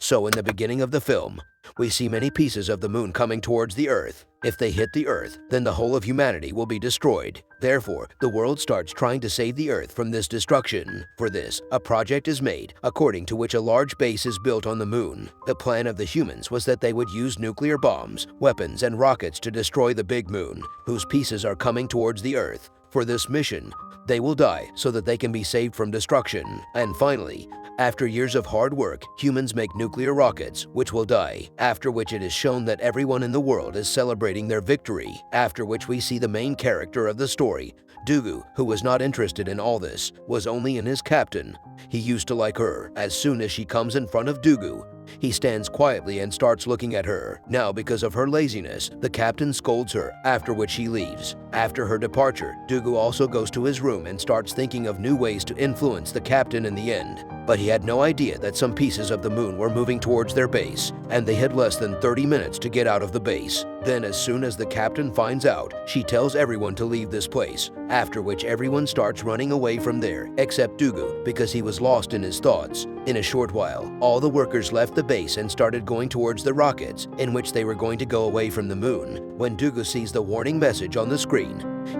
So in the beginning of the film, we see many pieces of the moon coming towards the Earth. If they hit the Earth, then the whole of humanity will be destroyed. Therefore, the world starts trying to save the Earth from this destruction. For this, a project is made, according to which a large base is built on the moon. The plan of the humans was that they would use nuclear bombs, weapons, and rockets to destroy the big moon, whose pieces are coming towards the Earth. For this mission, they will die so that they can be saved from destruction. And finally, after years of hard work, humans make nuclear rockets, which will die, after which it is shown that everyone in the world is celebrating their victory, after which we see the main character of the story, Dugu, who was not interested in all this, was only in his captain. He used to like her. As soon as she comes in front of Dugu, he stands quietly and starts looking at her. Now, because of her laziness, the captain scolds her, after which she leaves. After her departure, Dugu also goes to his room and starts thinking of new ways to influence the captain in the end. But he had no idea that some pieces of the moon were moving towards their base, and they had less than 30 minutes to get out of the base. Then, as soon as the captain finds out, she tells everyone to leave this place, after which everyone starts running away from there, except Dugu, because he was lost in his thoughts. In a short while, all the workers left the base and started going towards the rockets, in which they were going to go away from the moon. When Dugu sees the warning message on the screen,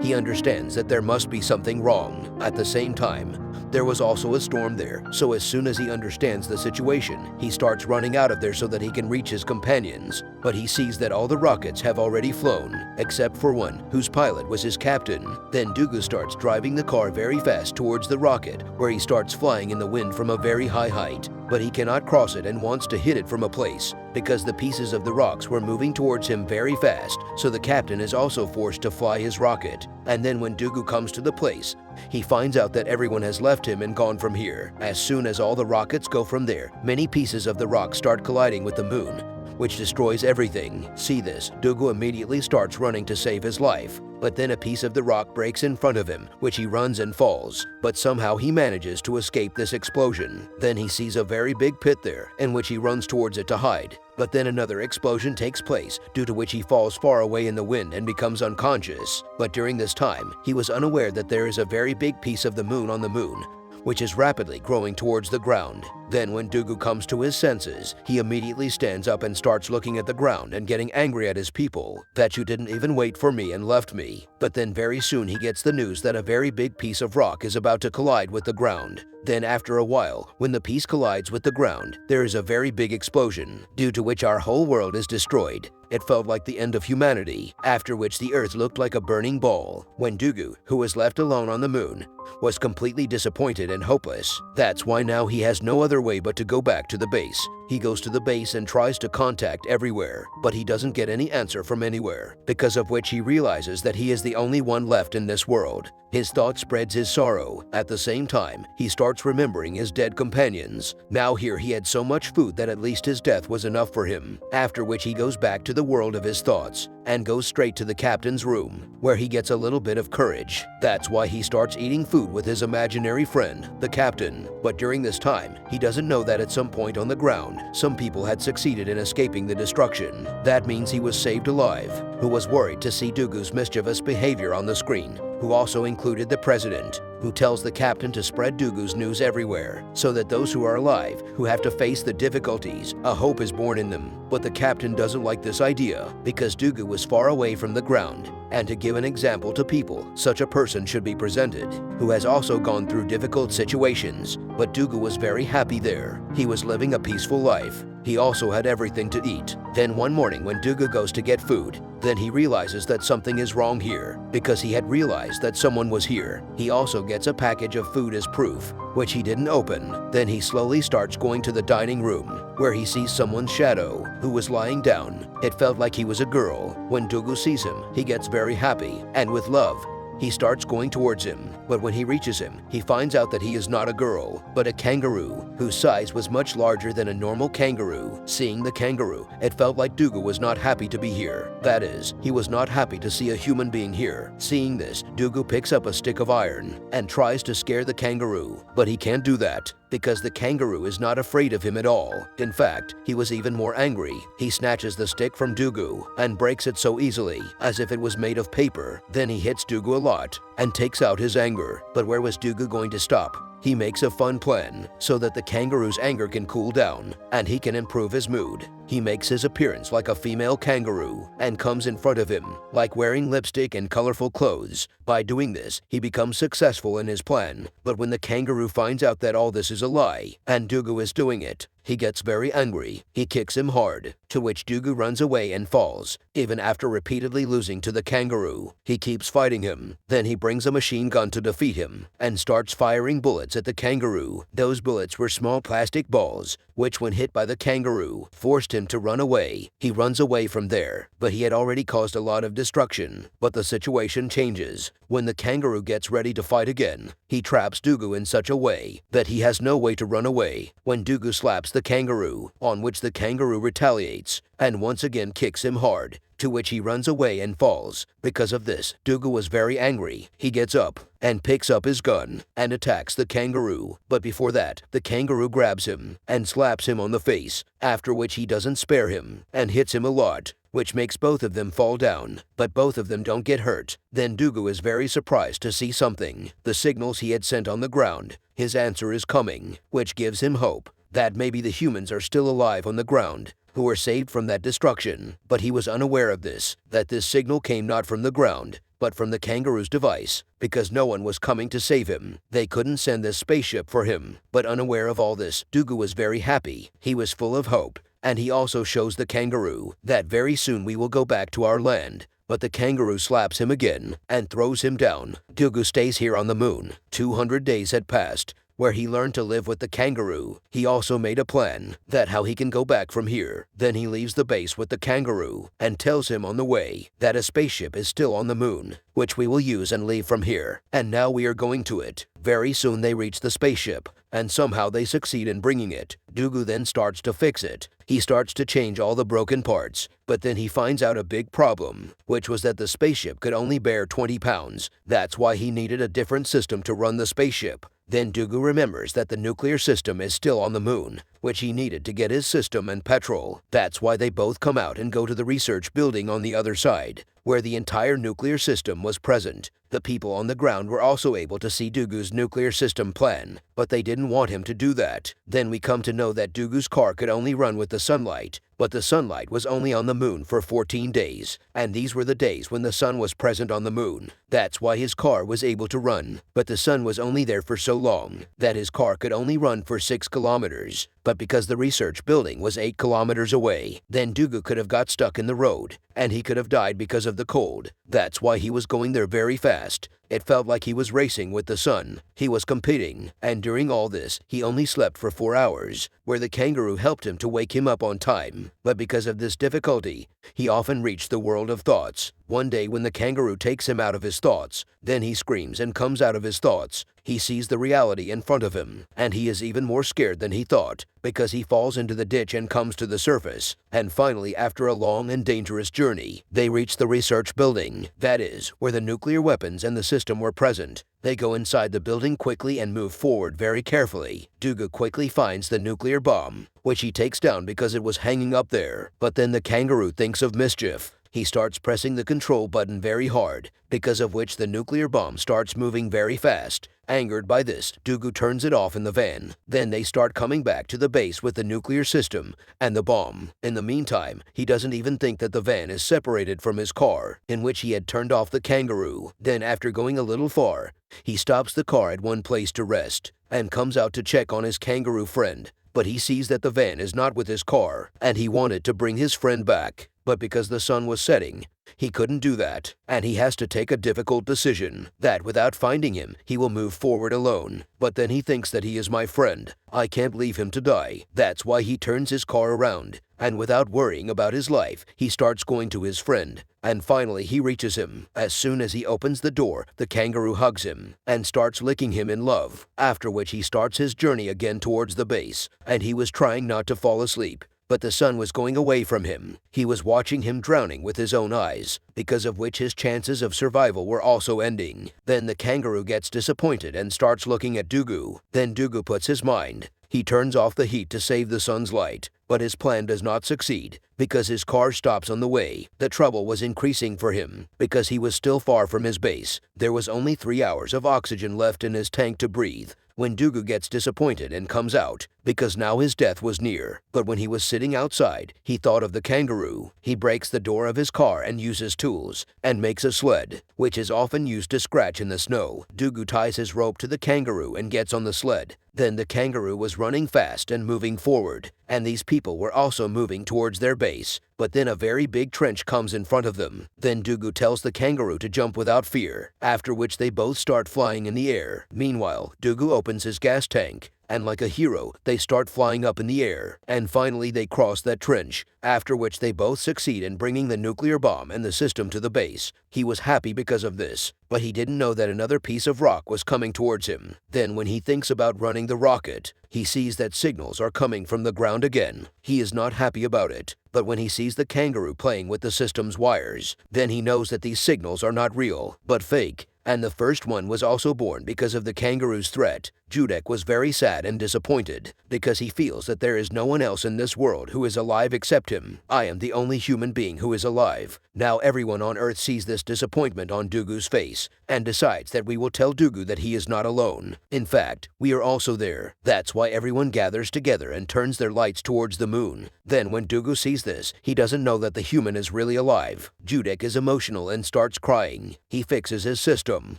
he understands that there must be something wrong. At the same time, there was also a storm there, so as soon as he understands the situation, he starts running out of there so that he can reach his companions. But he sees that all the rockets have already flown, except for one, whose pilot was his captain. Then Dugu starts driving the car very fast towards the rocket, where he starts flying in the wind from a very high height. But he cannot cross it and wants to hit it from a place, because the pieces of the rocks were moving towards him very fast, so the captain is also forced to fly his rocket. And then when Dugu comes to the place, he finds out that everyone has left him and gone from here. As soon as all the rockets go from there, many pieces of the rock start colliding with the moon, which destroys everything. See this, Dugu immediately starts running to save his life. But then a piece of the rock breaks in front of him, which he runs and falls. But somehow he manages to escape this explosion. Then he sees a very big pit there, in which he runs towards it to hide. But then another explosion takes place, due to which he falls far away in the wind and becomes unconscious. But during this time, he was unaware that there is a very big piece of the moon on the moon, which is rapidly growing towards the ground. Then when Dugu comes to his senses, he immediately stands up and starts looking at the ground and getting angry at his people, that you didn't even wait for me and left me. But then very soon he gets the news that a very big piece of rock is about to collide with the ground. Then after a while, when the piece collides with the ground, there is a very big explosion, due to which our whole world is destroyed. It felt like the end of humanity, after which the earth looked like a burning ball. When Dugu, who was left alone on the moon, was completely disappointed and hopeless. That's why now he has no other way but to go back to the base. He goes to the base and tries to contact everywhere, but he doesn't get any answer from anywhere, because of which he realizes that he is the only one left in this world. His thought spreads his sorrow. At the same time, he starts remembering his dead companions. Now here he had so much food that at least his death was enough for him, after which he goes back to the world of his thoughts and goes straight to the captain's room, where he gets a little bit of courage. That's why he starts eating food with his imaginary friend, the captain. But during this time, he doesn't know that at some point on the ground, some people had succeeded in escaping the destruction. That means he was saved alive, who was worried to see Dugu's mischievous behavior on the screen, who also included the president, who tells the captain to spread Dugu's news everywhere, so that those who are alive, who have to face the difficulties, a hope is born in them. But the captain doesn't like this idea, because Dugu was far away from the ground, and to give an example to people, such a person should be presented, who has also gone through difficult situations. But Dugu was very happy there. He was living a peaceful life. He also had everything to eat. Then one morning when Dugu goes to get food, then he realizes that something is wrong here, because he had realized that someone was here. He also gets a package of food as proof, which he didn't open. Then he slowly starts going to the dining room, where he sees someone's shadow, who was lying down. It felt like he was a girl. When Dugu sees him, he gets very happy, and with love, he starts going towards him, but when he reaches him, he finds out that he is not a girl, but a kangaroo, whose size was much larger than a normal kangaroo. Seeing the kangaroo, it felt like Dugu was not happy to be here. That is, he was not happy to see a human being here. Seeing this, Dugu picks up a stick of iron and tries to scare the kangaroo, but he can't do that, because the kangaroo is not afraid of him at all. In fact, he was even more angry. He snatches the stick from Dugu and breaks it so easily, as if it was made of paper. Then he hits Dugu a lot and takes out his anger. But where was Dugu going to stop? he makes a fun plan so that the kangaroo's anger can cool down and he can improve his mood. He makes his appearance like a female kangaroo and comes in front of him, like wearing lipstick and colorful clothes. By doing this, he becomes successful in his plan. But when the kangaroo finds out that all this is a lie and Dugu is doing it, he gets very angry. He kicks him hard, to which Dugu runs away and falls. Even after repeatedly losing to the kangaroo, he keeps fighting him. Then he brings a machine gun to defeat him and starts firing bullets at the kangaroo. Those bullets were small plastic balls, which when hit by the kangaroo, forced him to run away. He runs away from there, but he had already caused a lot of destruction. But the situation changes. When the kangaroo gets ready to fight again, he traps Dugu in such a way that he has no way to run away. When Dugu slaps the kangaroo, on which the kangaroo retaliates and once again kicks him hard, to which he runs away and falls. Because of this, Dugu was very angry. He gets up and picks up his gun and attacks the kangaroo. But before that, the kangaroo grabs him and slaps him on the face, after which he doesn't spare him and hits him a lot, which makes both of them fall down, but both of them don't get hurt. Then Dugu is very surprised to see something, the signals he had sent on the ground. His answer is coming, which gives him hope that maybe the humans are still alive on the ground, who were saved from that destruction. But he was unaware of this, that this signal came not from the ground, but from the kangaroo's device, because no one was coming to save him. They couldn't send this spaceship for him. But unaware of all this, Dugu was very happy. He was full of hope. And he also shows the kangaroo that very soon we will go back to our land. But the kangaroo slaps him again and throws him down. Dugu stays here on the moon. 200 days had passed, where he learned to live with the kangaroo. He also made a plan that how he can go back from here. Then he leaves the base with the kangaroo and tells him on the way that a spaceship is still on the moon, which we will use and leave from here. And now we are going to it. Very soon they reach the spaceship, and somehow they succeed in bringing it. Dugu then starts to fix it. He starts to change all the broken parts, but then he finds out a big problem, which was that the spaceship could only bear 20 pounds. That's why he needed a different system to run the spaceship. Then Dugu remembers that the nuclear system is still on the moon, which he needed to get his system and petrol. That's why they both come out and go to the research building on the other side, where the entire nuclear system was present. The people on the ground were also able to see Dugu's nuclear system plan, but they didn't want him to do that. Then we come to know that Dugu's car could only run with the sunlight, but the sunlight was only on the moon for 14 days, and these were the days when the sun was present on the moon. That's why his car was able to run, but the sun was only there for so long that his car could only run for 6 kilometers. But because the research building was 8 kilometers away, then Dugu could have got stuck in the road, and he could have died because of the cold. That's why he was going there very fast. It felt like he was racing with the sun. He was competing, and during all this, he only slept for 4 hours, where the kangaroo helped him to wake him up on time. But because of this difficulty, he often reached the world of thoughts. One day when the kangaroo takes him out of his thoughts, then he screams and comes out of his thoughts. He sees the reality in front of him, and he is even more scared than he thought, because he falls into the ditch and comes to the surface. And finally, after a long and dangerous journey, they reach the research building. That is, where the nuclear weapons and the system were present. They go inside the building quickly and move forward very carefully. Dugu quickly finds the nuclear bomb, which he takes down because it was hanging up there. But then the kangaroo thinks of mischief. He starts pressing the control button very hard, because of which the nuclear bomb starts moving very fast. Angered by this, Dugu turns it off in the van. Then they start coming back to the base with the nuclear system and the bomb. In the meantime, he doesn't even think that the van is separated from his car, in which he had turned off the kangaroo. Then after going a little far, he stops the car at one place to rest, and comes out to check on his kangaroo friend. But he sees that the van is not with his car, and he wanted to bring his friend back. But because the sun was setting, he couldn't do that, and he has to take a difficult decision, that without finding him, he will move forward alone. But then he thinks that he is my friend. I can't leave him to die. That's why he turns his car around, and without worrying about his life, he starts going to his friend. And finally he reaches him. As soon as he opens the door, the kangaroo hugs him, and starts licking him in love, after which he starts his journey again towards the base, and he was trying not to fall asleep. But the sun was going away from him. He was watching him drowning with his own eyes, because of which his chances of survival were also ending. Then the kangaroo gets disappointed and starts looking at Dugu. Then Dugu puts his mind. He turns off the heat to save the sun's light, but his plan does not succeed, because his car stops on the way. The trouble was increasing for him, because he was still far from his base. There was only 3 hours of oxygen left in his tank to breathe, when Dugu gets disappointed and comes out, because now his death was near. But when he was sitting outside, he thought of the kangaroo. He breaks the door of his car and uses tools, and makes a sled, which is often used to scratch in the snow. Dugu ties his rope to the kangaroo and gets on the sled. Then the kangaroo was running fast and moving forward, and these people were also moving towards their base. But then a very big trench comes in front of them. Then Dugu tells the kangaroo to jump without fear, after which they both start flying in the air. Meanwhile, Dugu opens his gas tank, and like a hero, they start flying up in the air, and finally they cross that trench, after which they both succeed in bringing the nuclear bomb and the system to the base. He was happy because of this, but he didn't know that another piece of rock was coming towards him. Then when he thinks about running the rocket, he sees that signals are coming from the ground again. He is not happy about it, but when he sees the kangaroo playing with the system's wires, then he knows that these signals are not real, but fake. And the first one was also born because of the kangaroo's threat. Judek was very sad and disappointed, because he feels that there is no one else in this world who is alive except him. I am the only human being who is alive. Now everyone on Earth sees this disappointment on Dugu's face, and decides that we will tell Dugu that he is not alone. In fact, we are also there. That's why everyone gathers together and turns their lights towards the moon. Then when Dugu sees this, he doesn't know that the human is really alive. Judek is emotional and starts crying. He fixes his system,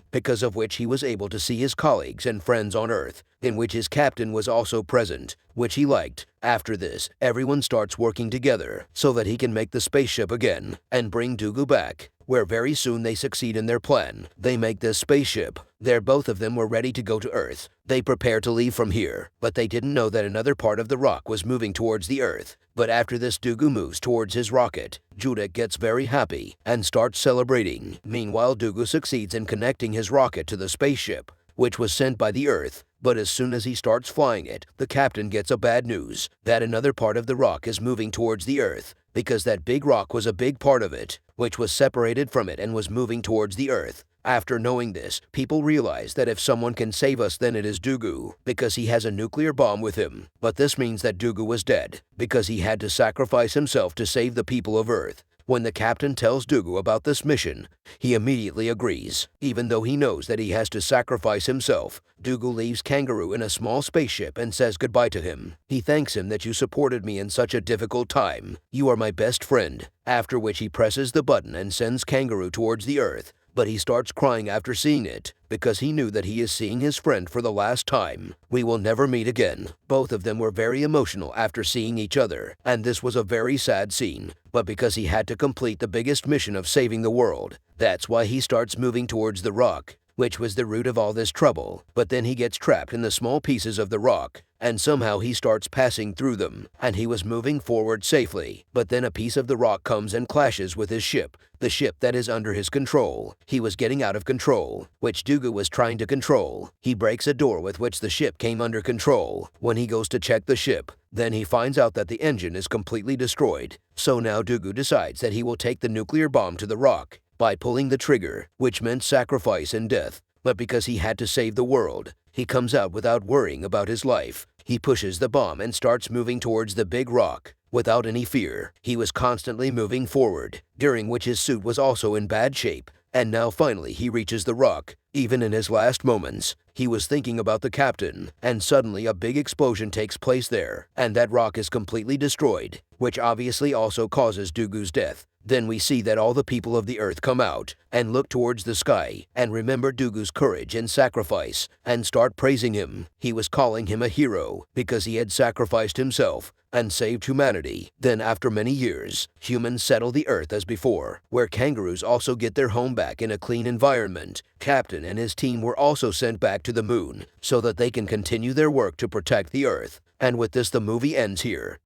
because of which he was able to see his colleagues and friends on Earth, in which his captain was also present, which he liked. After this, everyone starts working together so that he can make the spaceship again and bring Dugu back, where very soon they succeed in their plan. They make this spaceship. There both of them were ready to go to Earth. They prepare to leave from here, but they didn't know that another part of the rock was moving towards the Earth. But after this, Dugu moves towards his rocket. Judek gets very happy and starts celebrating. Meanwhile, Dugu succeeds in connecting his rocket to the spaceship, which was sent by the Earth. But as soon as he starts flying it, the captain gets a bad news, that another part of the rock is moving towards the Earth, because that big rock was a big part of it, which was separated from it and was moving towards the Earth. After knowing this, people realize that if someone can save us, then it is Dugu, because he has a nuclear bomb with him. But this means that Dugu was dead, because he had to sacrifice himself to save the people of Earth. When the captain tells Dugu about this mission, he immediately agrees. Even though he knows that he has to sacrifice himself, Dugu leaves Kangaroo in a small spaceship and says goodbye to him. He thanks him that you supported me in such a difficult time. You are my best friend. After which he presses the button and sends Kangaroo towards the Earth. But he starts crying after seeing it, because he knew that he is seeing his friend for the last time. We will never meet again. Both of them were very emotional after seeing each other, and this was a very sad scene. But because he had to complete the biggest mission of saving the world, that's why he starts moving towards the rock, which was the root of all this trouble. But then he gets trapped in the small pieces of the rock, and somehow he starts passing through them, and he was moving forward safely. But then a piece of the rock comes and clashes with his ship, the ship that is under his control. He was getting out of control, which Dugu was trying to control. He breaks a door with which the ship came under control. When he goes to check the ship, then he finds out that the engine is completely destroyed. So now Dugu decides that he will take the nuclear bomb to the rock by pulling the trigger, which meant sacrifice and death. But because he had to save the world, he comes out without worrying about his life. He pushes the bomb and starts moving towards the big rock without any fear. He was constantly moving forward, during which his suit was also in bad shape. And now finally he reaches the rock. Even in his last moments, he was thinking about the captain, and suddenly a big explosion takes place there, and that rock is completely destroyed, which obviously also causes Dugu's death. Then we see that all the people of the Earth come out and look towards the sky and remember Dugu's courage and sacrifice and start praising him. He was calling him a hero because he had sacrificed himself and saved humanity. Then after many years, humans settle the Earth as before, where kangaroos also get their home back in a clean environment. Captain and his team were also sent back to the moon so that they can continue their work to protect the Earth. And with this, the movie ends here.